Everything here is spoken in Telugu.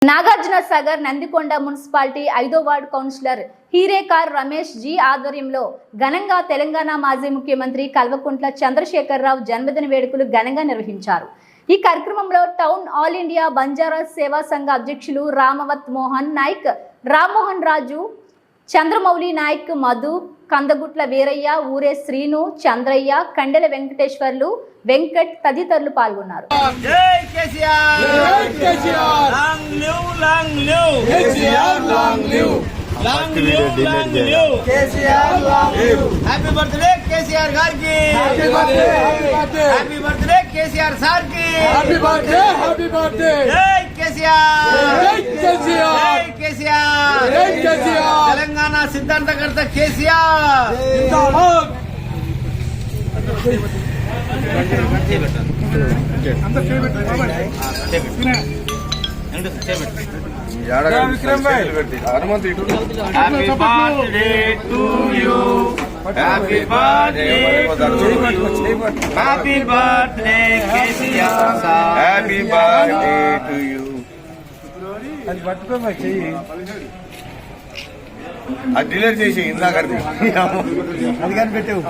నాగార్జున సాగర్ నందికొండ మున్సిపాలిటీ 5వ ward councillor Hirekar Ramesh G ఆధ్వర్యంలో ఘనంగా తెలంగాణ మాజీ ముఖ్యమంత్రి కల్వకుంట్ల చంద్రశేఖరరావు జన్మదిన వేడుకలు ఘనంగా నిర్వహించారు। ఈ కార్యక్రమంలో టౌన్ ఆల్ ఇండియా బంజారా సేవా సంఘ అధ్యక్షులు రామవత్ మోహన్ నాయక్, రామ్మోహన్ రాజు, చంద్రమౌళి నాయక్, మధు, కందగుట్ల వీరయ్య, ఊరే శ్రీను, చంద్రయ్య, కండెల వెంకటేశ్వర్లు, వెంకట్ తదితరులు పాల్గొన్నారు। జై కేసీఆర్, జై KCR, long live KCR, long live. Happy birthday KCR గారికి, హ్యాపీ బర్త్డే కేసీఆర్ సార్ కి, హ్యాపీ బర్త్డే। జై కేసీఆర్, జై కేసీఆర్, తెలంగాణ సిద్ధాంతకర్త కేసీఆర్ జిందాబాద్। Happy birthday to you, happy birthday to you, happy birthday KCR sir, happy birthday to you। అది పట్టుకోమా చెయ్యి, అది డిలీట్ చేసి ఇందాక అది కానీ పెట్టావు।